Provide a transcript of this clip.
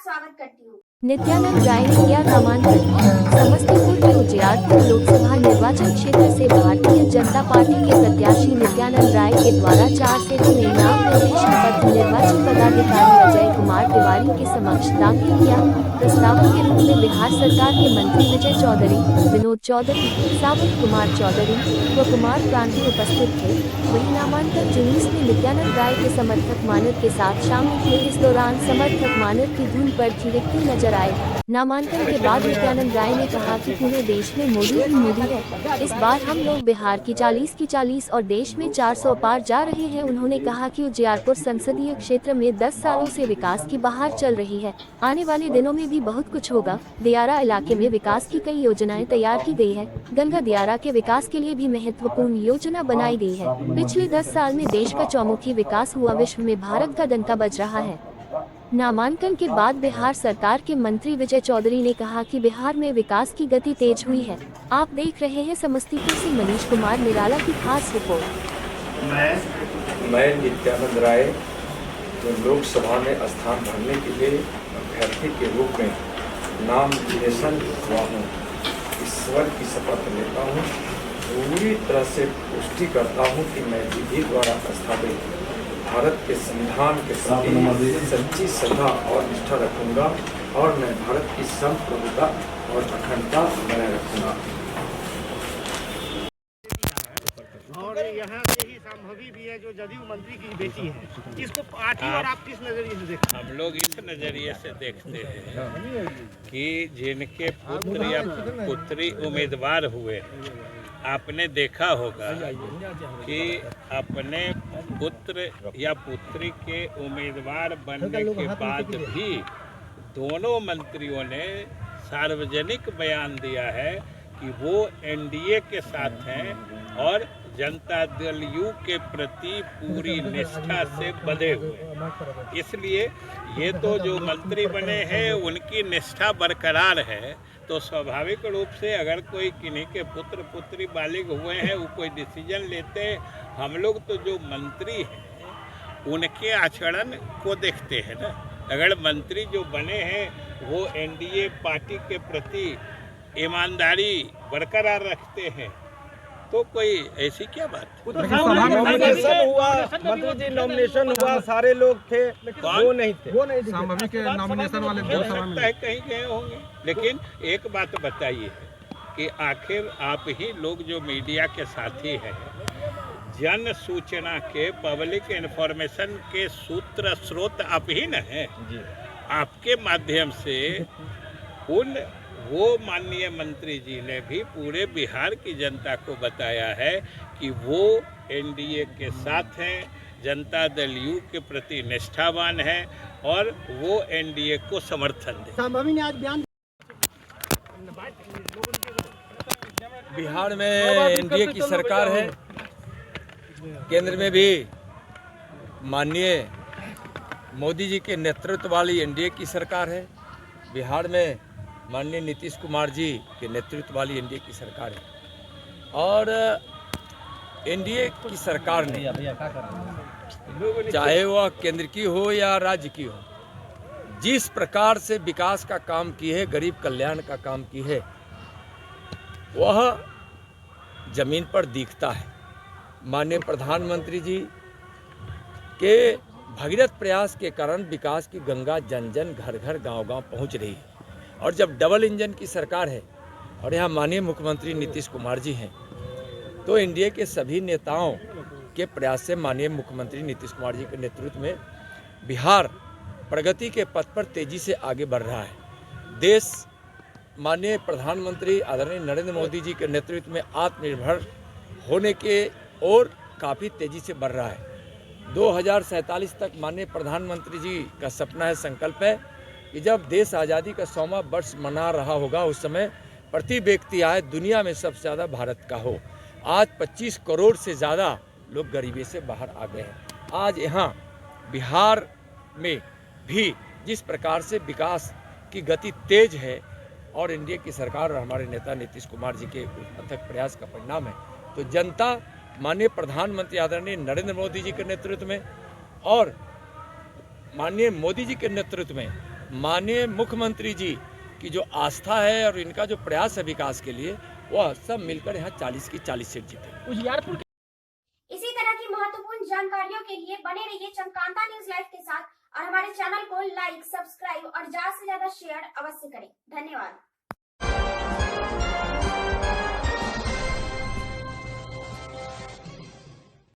स्वागत करती हूँ। नित्यानंद राय ने किया नामांकन। समस्तीपुर के उजियारपुर लोकसभा निर्वाचन क्षेत्र से भारतीय जनता पार्टी के प्रत्याशी नित्यानंद राय के द्वारा 4 सेतों में नाम निर्देशन पत्र निर्वाची पदाधिकारी अजय कुमार तिवारी के समक्ष दाखिल किया। प्रस्तावक के रूप में बिहार सरकार के मंत्री विजय चौधरी, विनोद चौधरी, सावंत कुमार चौधरी व कुमार क्रांति उपस्थित थे। वही नामांकन जुलूस में नित्यानंद राय के समर्थक मानव के साथ शामिल हुए। इस दौरान समर्थक मानव की धुन पर थिरकते नजर आए। नामांकन के बाद नित्यानंद राय ने कहा कि पूरे देश में मोदी ही मोदी है। इस बार हम लोग बिहार की 40 और देश में 400 पार जा रहे हैं। उन्होंने कहा कि उजियारपुर संसदीय क्षेत्र में 10 सालों से विकास की बहार चल रही है। आने वाले दिनों में भी बहुत कुछ होगा। दियारा इलाके में विकास की कई योजनाएं तैयार की गई है। गंगा दियारा के विकास के लिए भी महत्वपूर्ण योजना बनाई गई है। पिछले 10 साल में देश का चौमुखी विकास हुआ। विश्व में भारत का डंका बज रहा है। नामांकन के बाद बिहार सरकार के मंत्री विजय चौधरी ने कहा कि बिहार में विकास की गति तेज हुई है। आप देख रहे हैं समस्तीपुर से मनीष कुमार निराला की खास रिपोर्ट। मैं नित्यानंद राय जो लोकसभा में स्थान भरने के लिए अभ्यर्थी के रूप में नाम निर्देशन हुआ हूँ, ईश्वर की शपथ लेता हूँ, पूरी तरह से पुष्टि करता हूँ कि मैं विधि द्वारा स्थापित भारत के संविधान के प्रति सच्ची श्रद्धा और निष्ठा रखूंगा और मैं भारत की संप्रभुता और अखंडता बनाए रखूंगा। और यहाँ से ही संभवी भी है जो जदयू मंत्री की बेटी है। इसको पार्टी और आप किस नजरिए से देखते हैं? हम लोग इस नज़रिए से देखते हैं कि जिनके पुत्र या पुत्री उम्मीदवार हुए, आपने देखा होगा कि अपने पुत्र या पुत्री के उम्मीदवार बनने के बाद भी दोनों मंत्रियों ने सार्वजनिक बयान दिया है कि वो एनडीए के साथ हैं और जनता दल यू के प्रति पूरी निष्ठा से बंधे हुए। इसलिए ये तो जो मंत्री बने हैं उनकी निष्ठा बरकरार है, तो स्वाभाविक रूप से अगर कोई किन्हीं के पुत्र पुत्री बालिग हुए हैं, वो कोई डिसीजन लेते हैं, हम लोग तो जो मंत्री हैं उनके आचरण को देखते हैं ना। अगर मंत्री जो बने हैं वो एनडीए पार्टी के प्रति ईमानदारी बरकरार रखते हैं, तो कोई ऐसी क्या बात? नॉमिनेशन हुआ, मंत्री जी नॉमिनेशन हुआ, सारे लोग थे, वो नहीं थे। नॉमिनेशन वाले हो सकता है कहीं गए होंगे, लेकिन एक बात बताइए कि आखिर आप ही लोग जो मीडिया के साथी हैं, जन सूचना के पब्लिक इन्फॉर्मेशन के सूत्र स्रोत आप ही न हैं। आपके माध्यम से वो माननीय मंत्री जी ने भी पूरे बिहार की जनता को बताया है कि वो एनडीए के साथ हैं, जनता दल यू के प्रति निष्ठावान है और वो एनडीए को समर्थन दे। संभवी ने आज बयान बिहार में एनडीए की सरकार है, केंद्र में भी माननीय मोदी जी के नेतृत्व वाली एनडीए की सरकार है, बिहार में माननीय नीतीश कुमार जी के नेतृत्व वाली एनडीए की सरकार है। और एनडीए की सरकार ने, चाहे वह केंद्र की हो या राज्य की हो, जिस प्रकार से विकास का काम की है, गरीब कल्याण का काम की है, वह जमीन पर दिखता है। माननीय प्रधानमंत्री जी के भगीरथ प्रयास के कारण विकास की गंगा जन जन घर घर गांव गांव पहुंच रही है। और जब डबल इंजन की सरकार है और यहाँ माननीय मुख्यमंत्री नीतीश कुमार जी हैं, तो एनडीए के सभी नेताओं के प्रयास से माननीय मुख्यमंत्री नीतीश कुमार जी के नेतृत्व में बिहार प्रगति के पथ पर तेजी से आगे बढ़ रहा है। देश माननीय प्रधानमंत्री आदरणीय नरेंद्र मोदी जी के नेतृत्व में आत्मनिर्भर होने के और काफ़ी तेजी से बढ़ रहा है। 2047 तक माननीय प्रधानमंत्री जी का सपना है, संकल्प है कि जब देश आज़ादी का 100वां वर्ष मना रहा होगा, उस समय प्रति व्यक्ति आय दुनिया में सबसे ज़्यादा भारत का हो। आज 25 करोड़ से ज़्यादा लोग गरीबी से बाहर आ गए हैं। आज यहाँ बिहार में भी जिस प्रकार से विकास की गति तेज है और एनडीए की सरकार और हमारे नेता नीतीश कुमार जी के अथक प्रयास का परिणाम है, तो जनता माननीय प्रधानमंत्री आदरणीय नरेंद्र मोदी जी के नेतृत्व में और माननीय मोदी जी के नेतृत्व में माननीय मुख्यमंत्री जी की जो आस्था है और इनका जो प्रयास है विकास के लिए, वह सब मिलकर यहाँ 40 की 40 सीट जीते। उजियारपुर इसी तरह की महत्वपूर्ण जानकारियों के लिए बने रहिए चमकांता न्यूज लाइव के साथ और हमारे चैनल को लाइक, सब्सक्राइब और ज्यादा से ज्यादा शेयर अवश्य करें। धन्यवाद।